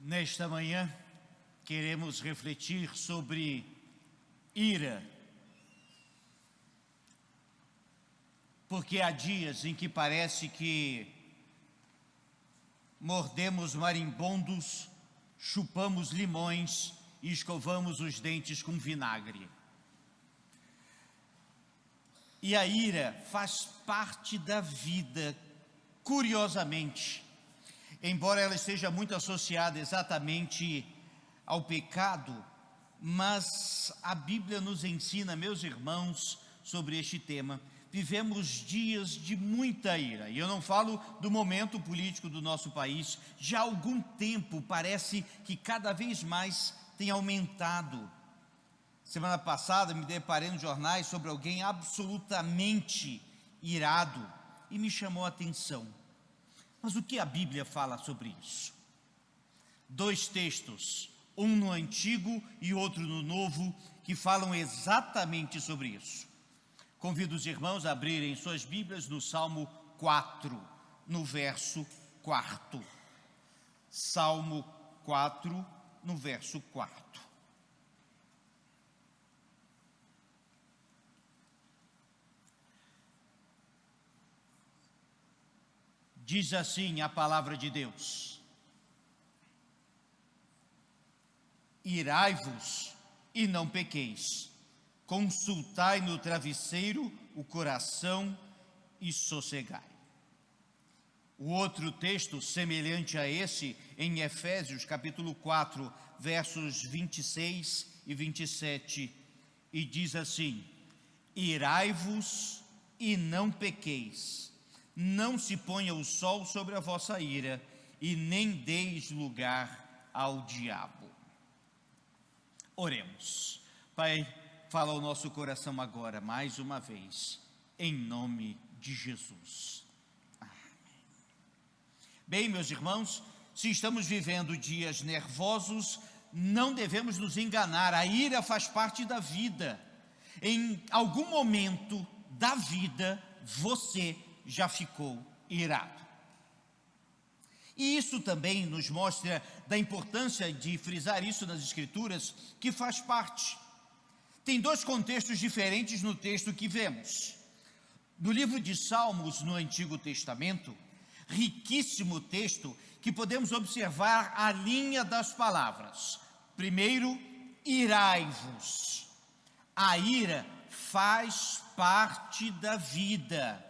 Nesta manhã, queremos refletir sobre ira, porque há dias em que parece que mordemos marimbondos, chupamos limões e escovamos os dentes com vinagre. E a ira faz parte da vida, curiosamente, embora ela esteja muito associada exatamente ao pecado, mas a Bíblia nos ensina, meus irmãos, sobre este tema. Vivemos dias de muita ira, e eu não falo do momento político do nosso país. Já há algum tempo parece que cada vez mais tem aumentado. Semana passada me deparei nos jornais sobre alguém absolutamente irado e me chamou a atenção. Mas o que a Bíblia fala sobre isso? Dois textos, um no Antigo e outro no Novo, que falam exatamente sobre isso. Convido os irmãos a abrirem suas Bíblias no Salmo 4, no verso 4. Salmo 4, no verso 4. Diz assim a palavra de Deus: irai-vos e não pequeis, consultai no travesseiro o coração e sossegai. O outro texto semelhante a esse, em Efésios capítulo 4, versos 26 e 27, e diz assim: irai-vos e não pequeis, não se ponha o sol sobre a vossa ira, e nem deis lugar ao diabo. Oremos. Pai, fala ao nosso coração agora, mais uma vez, em nome de Jesus. Amém. Bem, meus irmãos, se estamos vivendo dias nervosos, não devemos nos enganar. A ira faz parte da vida. Em algum momento da vida, você já ficou irado. E isso também nos mostra da importância de frisar isso nas Escrituras, que faz parte. Tem dois contextos diferentes no texto que vemos. No livro de Salmos, no Antigo Testamento, riquíssimo texto, que podemos observar a linha das palavras. Primeiro, irai-vos. A ira faz parte da vida.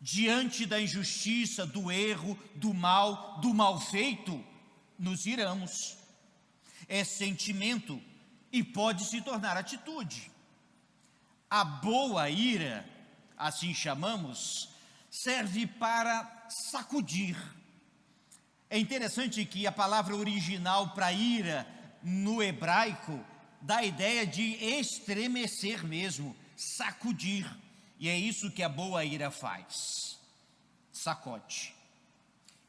Diante da injustiça, do erro, do mal feito, nos iramos. É sentimento e pode se tornar atitude. A boa ira, assim chamamos, serve para sacudir. É interessante que a palavra original para ira no hebraico dá a ideia de estremecer mesmo, sacudir. E é isso que a boa ira faz, sacode.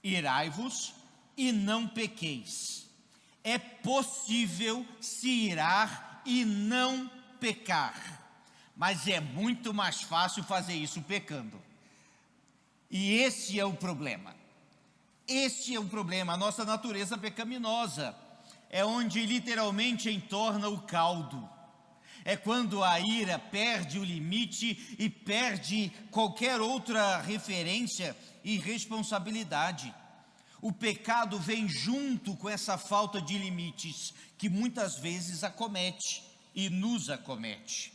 Irai-vos e não pequeis. É possível se irar e não pecar, mas é muito mais fácil fazer isso pecando. E esse é o problema. Esse é o problema, a nossa natureza pecaminosa, é onde literalmente entorna o caldo. É quando a ira perde o limite e perde qualquer outra referência e responsabilidade. O pecado vem junto com essa falta de limites que muitas vezes acomete e nos acomete.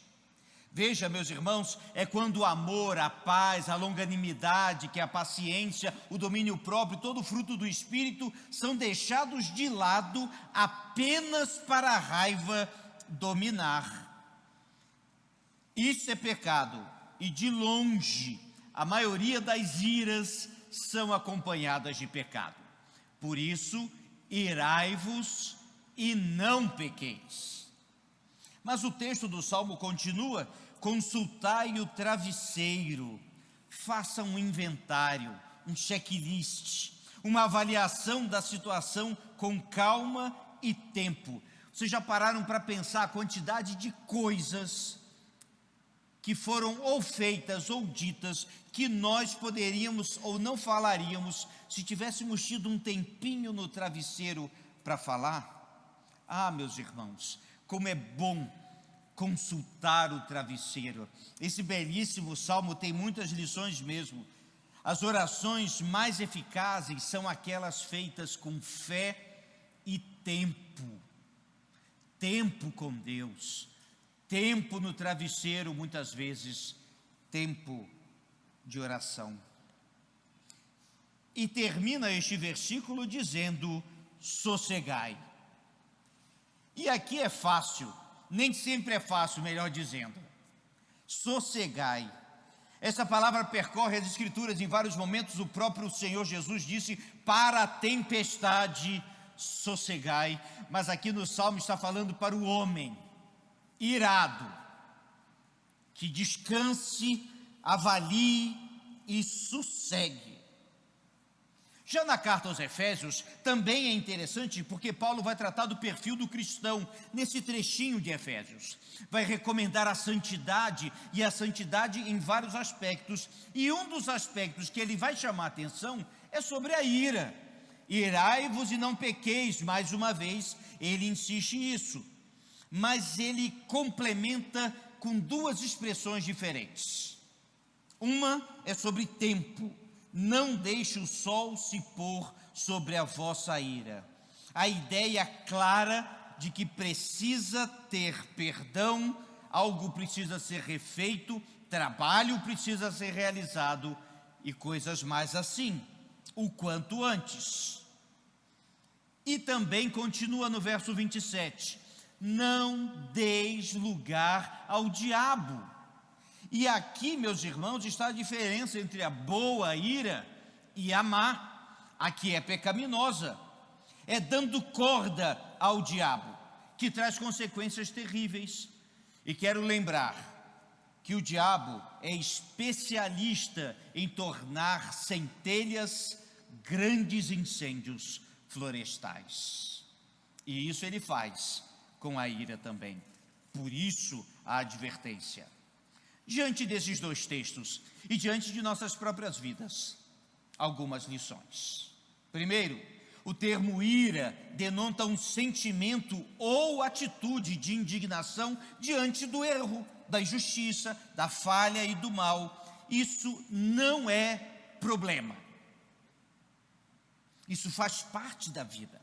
Veja, meus irmãos, é quando o amor, a paz, a longanimidade, que é a paciência, o domínio próprio, todo o fruto do Espírito são deixados de lado apenas para a raiva dominar. Isso é pecado, e de longe, a maioria das iras são acompanhadas de pecado. Por isso, irai-vos e não pequeis. Mas o texto do Salmo continua: consultai o travesseiro, faça um inventário, um checklist, uma avaliação da situação com calma e tempo. Vocês já pararam para pensar a quantidade de coisas que foram ou feitas ou ditas que nós poderíamos ou não falaríamos se tivéssemos tido um tempinho no travesseiro para falar? Ah, meus irmãos, como é bom consultar o travesseiro. Esse belíssimo salmo tem muitas lições mesmo. As orações mais eficazes são aquelas feitas com fé e tempo. Tempo com Deus. Tempo no travesseiro, muitas vezes, tempo de oração. E termina este versículo dizendo: sossegai. E aqui é fácil, nem sempre é fácil, melhor dizendo. Sossegai. Essa palavra percorre as Escrituras em vários momentos. O próprio Senhor Jesus disse: para a tempestade, sossegai. Mas aqui no Salmo está falando para o homem irado, que descanse, avalie e sossegue. Já na carta aos Efésios, também é interessante, porque Paulo vai tratar do perfil do cristão, nesse trechinho de Efésios. Vai recomendar a santidade, e a santidade em vários aspectos, e um dos aspectos que ele vai chamar a atenção é sobre a ira. Irai-vos e não pequeis, mais uma vez, ele insiste nisso. Mas ele complementa com duas expressões diferentes. Uma é sobre tempo. Não deixe o sol se pôr sobre a vossa ira. A ideia clara de que precisa ter perdão, algo precisa ser refeito, trabalho precisa ser realizado e coisas mais assim, o quanto antes. E também continua no verso 27, não deis lugar ao diabo. E aqui, meus irmãos, está a diferença entre a boa ira e a má. A que é pecaminosa, é dando corda ao diabo, que traz consequências terríveis. E quero lembrar que o diabo é especialista em tornar centelhas grandes incêndios florestais. E isso ele faz com a ira também. Por isso a advertência. Diante desses dois textos e diante de nossas próprias vidas, algumas lições. Primeiro, o termo ira denota um sentimento ou atitude de indignação diante do erro, da injustiça, da falha e do mal. Isso não é problema. Isso faz parte da vida.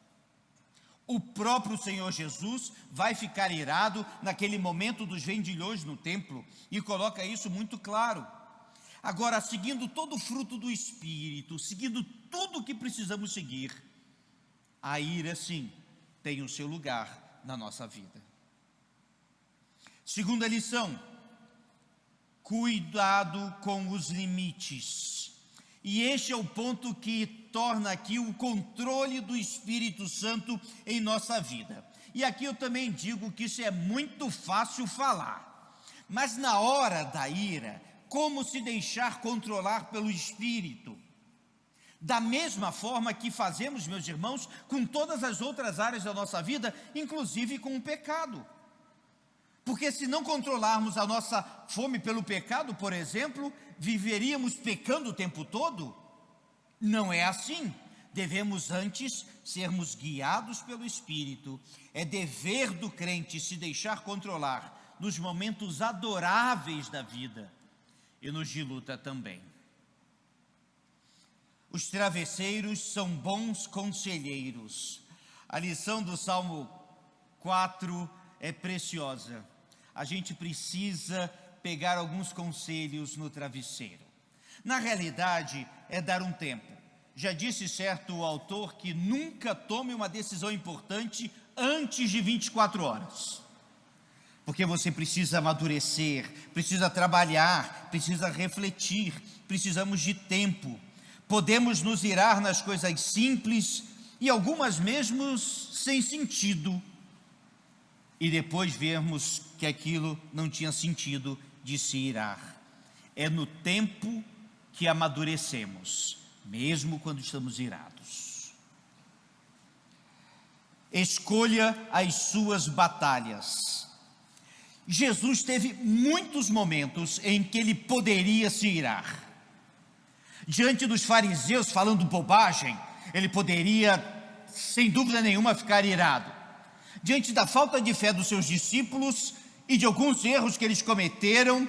O próprio Senhor Jesus vai ficar irado naquele momento dos vendilhões no templo e coloca isso muito claro. Agora, seguindo todo o fruto do Espírito, seguindo tudo o que precisamos seguir, a ira, sim, tem o seu lugar na nossa vida. Segunda lição, cuidado com os limites. E este é o ponto que torna aqui o controle do Espírito Santo em nossa vida. E aqui eu também digo que isso é muito fácil falar, mas na hora da ira, como se deixar controlar pelo Espírito? Da mesma forma que fazemos, meus irmãos, com todas as outras áreas da nossa vida, inclusive com o pecado. Porque se não controlarmos a nossa fome pelo pecado, por exemplo, viveríamos pecando o tempo todo? Não é assim. Devemos antes sermos guiados pelo Espírito. É dever do crente se deixar controlar nos momentos adoráveis da vida e nos de luta também. Os travesseiros são bons conselheiros. A lição do Salmo 4 é preciosa. A gente precisa pegar alguns conselhos no travesseiro. Na realidade, é dar um tempo. Já disse certo autor que nunca tome uma decisão importante antes de 24 horas. Porque você precisa amadurecer, precisa trabalhar, precisa refletir, precisamos de tempo. Podemos nos irar nas coisas simples e algumas mesmo sem sentido. E depois vermos que aquilo não tinha sentido de se irar. É no tempo que amadurecemos, mesmo quando estamos irados. Escolha as suas batalhas. Jesus teve muitos momentos em que ele poderia se irar. Diante dos fariseus falando bobagem, ele poderia, sem dúvida nenhuma, ficar irado. Diante da falta de fé dos seus discípulos e de alguns erros que eles cometeram,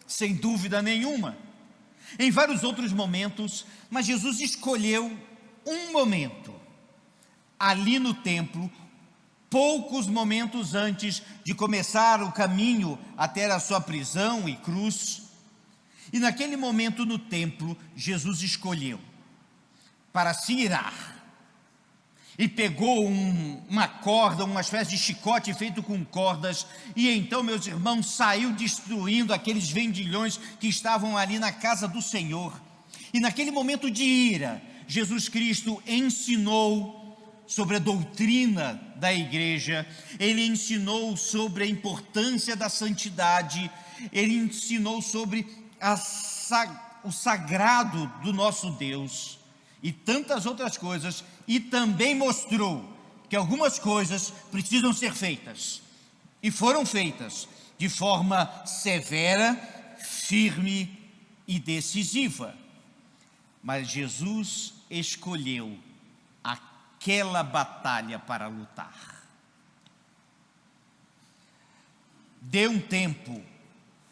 sem dúvida nenhuma. Em vários outros momentos, mas Jesus escolheu um momento, ali no templo, poucos momentos antes de começar o caminho até a sua prisão e cruz. E naquele momento no templo, Jesus escolheu para se irar. E pegou uma corda, uma espécie de chicote feito com cordas, e então, meus irmãos, saiu destruindo aqueles vendilhões que estavam ali na casa do Senhor. E naquele momento de ira, Jesus Cristo ensinou sobre a doutrina da igreja, ele ensinou sobre a importância da santidade, ele ensinou sobre o sagrado do nosso Deus, e tantas outras coisas, e também mostrou que algumas coisas precisam ser feitas, e foram feitas de forma severa, firme e decisiva. Mas Jesus escolheu aquela batalha para lutar. Deu um tempo,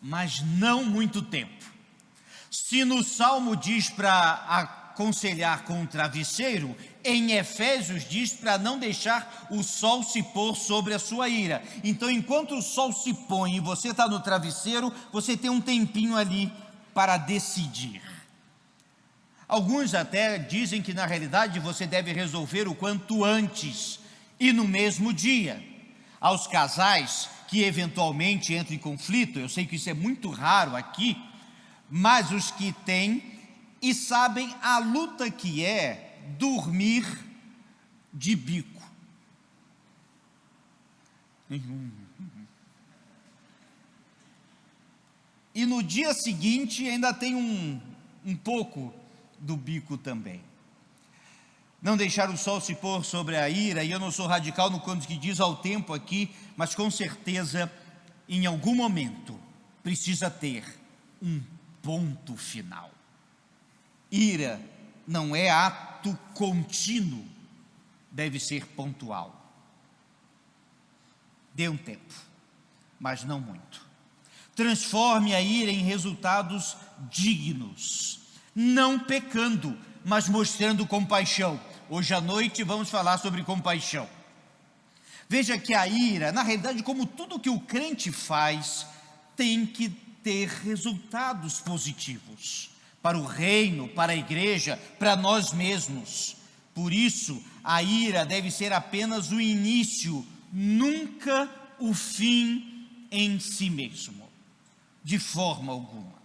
mas não muito tempo. Se no Salmo diz para aconselhar com um travesseiro, em Efésios diz para não deixar o sol se pôr sobre a sua ira. Então, enquanto o sol se põe e você está no travesseiro, você tem um tempinho ali para decidir. Alguns até dizem que na realidade você deve resolver o quanto antes e no mesmo dia. Aos casais que eventualmente entram em conflito, eu sei que isso é muito raro aqui, mas os que têm e sabem a luta que é dormir de bico. E no dia seguinte ainda tem um pouco do bico também. Não deixar o sol se pôr sobre a ira, e eu não sou radical no quanto que diz ao tempo aqui, mas com certeza, em algum momento, precisa ter um ponto final. Ira não é ato contínuo, deve ser pontual. Dê um tempo, mas não muito. Transforme a ira em resultados dignos, não pecando, mas mostrando compaixão. Hoje à noite vamos falar sobre compaixão. Veja que a ira, na realidade, como tudo que o crente faz, tem que ter resultados positivos para o reino, para a igreja, para nós mesmos. Por isso, a ira deve ser apenas o início, nunca o fim em si mesmo, de forma alguma.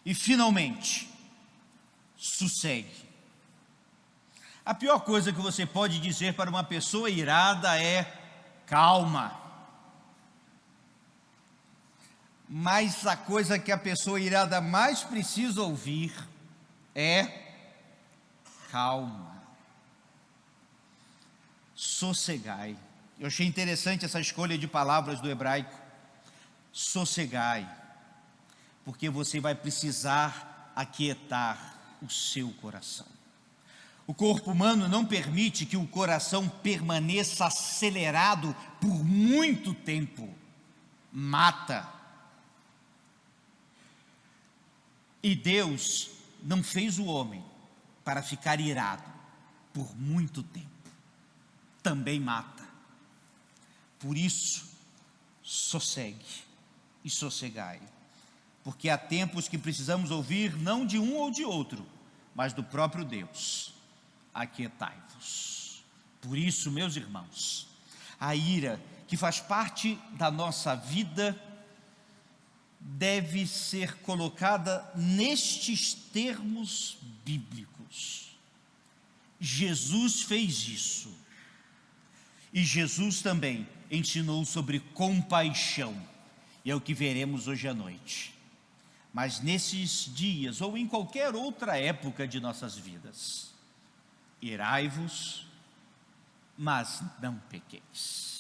E finalmente, sossegue. A pior coisa que você pode dizer para uma pessoa irada é calma. Mas a coisa que a pessoa irada mais precisa ouvir é calma. Sossegai. Eu achei interessante essa escolha de palavras do hebraico. Sossegai. Porque você vai precisar aquietar o seu coração. O corpo humano não permite que o coração permaneça acelerado por muito tempo. Mata. E Deus não fez o homem para ficar irado por muito tempo. Também mata. Por isso, sossegue e sossegai. Porque há tempos que precisamos ouvir não de um ou de outro, mas do próprio Deus. Aquietai-vos. Por isso, meus irmãos, a ira que faz parte da nossa vida deve ser colocada nestes termos bíblicos. Jesus fez isso. E Jesus também ensinou sobre compaixão. E é o que veremos hoje à noite. Mas nesses dias, ou em qualquer outra época de nossas vidas, irai-vos, mas não pequeis.